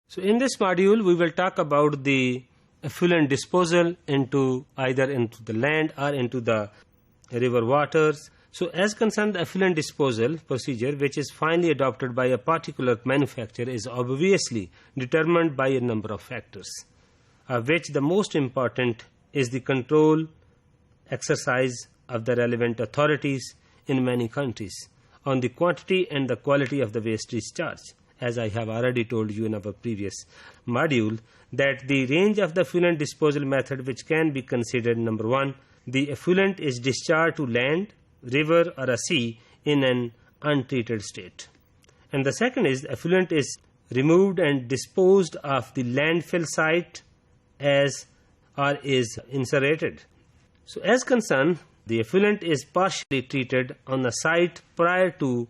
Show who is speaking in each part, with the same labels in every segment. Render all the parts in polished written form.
Speaker 1: So in this module, we will talk about the effluent disposal either into the land or into the river waters. So as concerned, the effluent disposal procedure, which is finally adopted by a particular manufacturer, is obviously determined by a number of factors, of which the most important is the control exercise of the relevant authorities in many countries on the quantity and the quality of the waste discharge. As I have already told you in our previous module, that the range of the effluent disposal method which can be considered: number one, the effluent is discharged to land, river or a sea in an untreated state, and the second is effluent is removed and disposed of the landfill site or is incinerated. So as concerned, the effluent is partially treated on the site prior to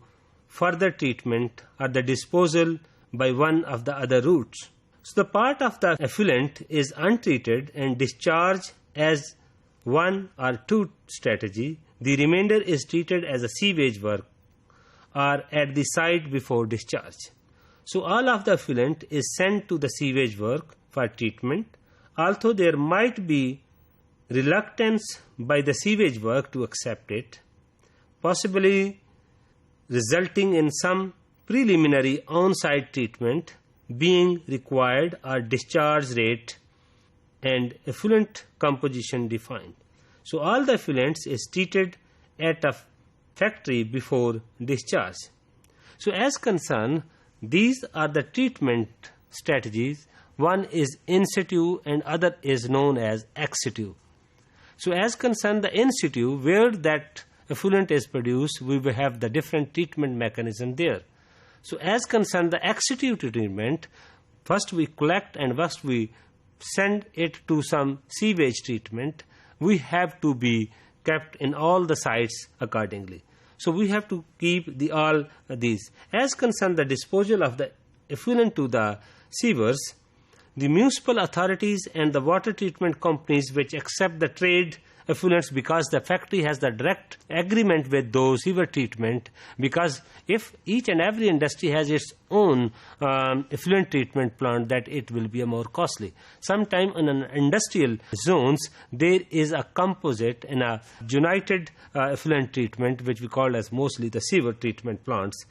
Speaker 1: further treatment or the disposal by one of the other routes. So the part of the effluent is untreated and discharged as one or two strategy. The remainder is treated as a sewage work or at the site before discharge. So all of the effluent is sent to the sewage work for treatment, although there might be reluctance by the sewage work to accept it, possibly resulting in some preliminary on-site treatment being required or discharge rate and effluent composition defined. So all the effluents is treated at a factory before discharge. So as concerned, these are the treatment strategies. One is in situ and other is known as ex situ. So as concerned, the in situ, where that effluent is produced, we will have the different treatment mechanism there. So as concerned, the ex situ treatment, first we collect and first we send it to some sewage treatment. We have to be kept in all the sites accordingly. So we have to keep all these. As concerned, the disposal of the effluent to the sewers, the municipal authorities and the water treatment companies which accept the trade effluents, because the factory has the direct agreement with those sewer treatment, because if each and every industry has its own effluent treatment plant, that it will be more costly. Sometime in an industrial zones, there is a composite and a united effluent treatment, which we call as mostly the sewer treatment plants.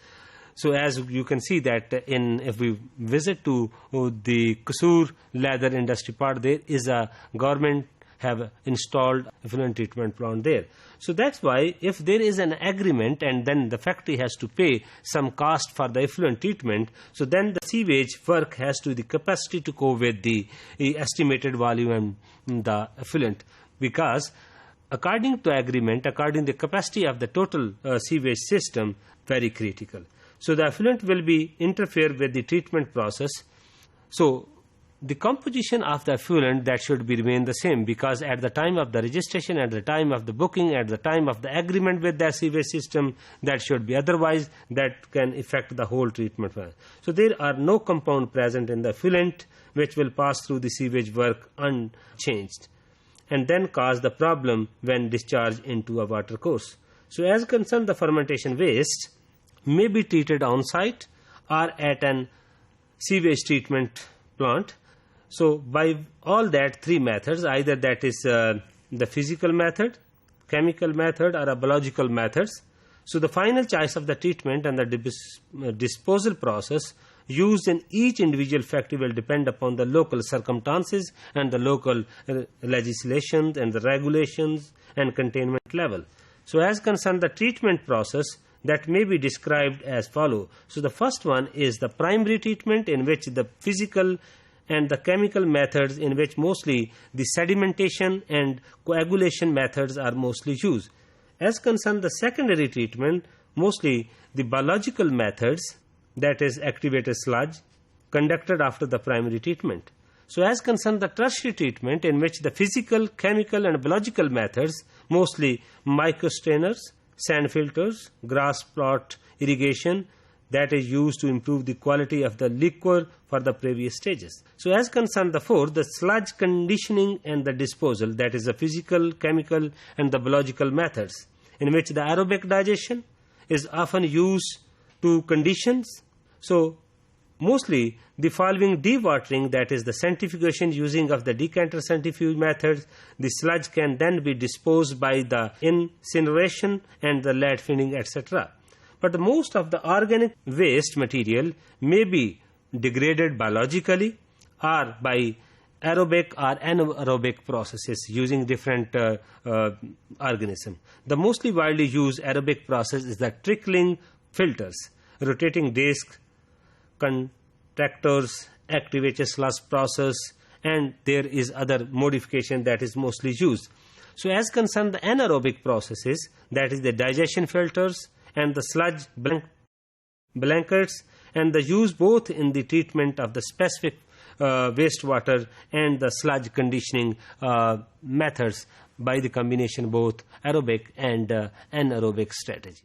Speaker 1: So as you can see that if we visit to the Kasur leather industry part, there is a government have installed effluent treatment plant there. So that's why if there is an agreement and then the factory has to pay some cost for the effluent treatment, so then the sewage work has to the capacity to go with the estimated volume and the effluent, because according to agreement, according to the capacity of the total sewage system, very critical. So the effluent will be interfere with the treatment process. So the composition of the effluent, that should be remain the same, because at the time of the registration, at the time of the booking, at the time of the agreement with the sewage system, that should be, otherwise that can affect the whole treatment. So there are no compound present in the effluent which will pass through the sewage work unchanged and then cause the problem when discharged into a water course. So as concerned, the fermentation waste may be treated on site or at an sewage treatment plant. So by all that three methods, either that is the physical method, chemical method or a biological methods. So the final choice of the treatment and the disposal process used in each individual factory will depend upon the local circumstances and the local legislation and the regulations and containment level. So as concerned, the treatment process that may be described as follow. So the first one is the primary treatment, in which the physical and the chemical methods, in which mostly the sedimentation and coagulation methods are mostly used. As concerned, the secondary treatment, mostly the biological methods, that is activated sludge, conducted after the primary treatment. So as concerned, the tertiary treatment, in which the physical, chemical and biological methods, mostly microstrainers, sand filters, grass plot irrigation, that is used to improve the quality of the liquor for the previous stages. So as concerned, the fourth, the sludge conditioning and the disposal, that is the physical, chemical and the biological methods, in which the aerobic digestion is often used to conditions. So mostly the following dewatering, that is the centrifugation using of the decanter centrifuge methods, the sludge can then be disposed by the incineration and the lead feeding, etc. But most of the organic waste material may be degraded biologically or by aerobic or anaerobic processes using different organisms. The mostly widely used aerobic process is the trickling filters, rotating disc, contractors, activated sludge process, and there is other modification that is mostly used. So as concerned the anaerobic processes, that is the digestion filters and the sludge blankets, and the use both in the treatment of the specific wastewater and the sludge conditioning methods by the combination both aerobic and anaerobic strategy.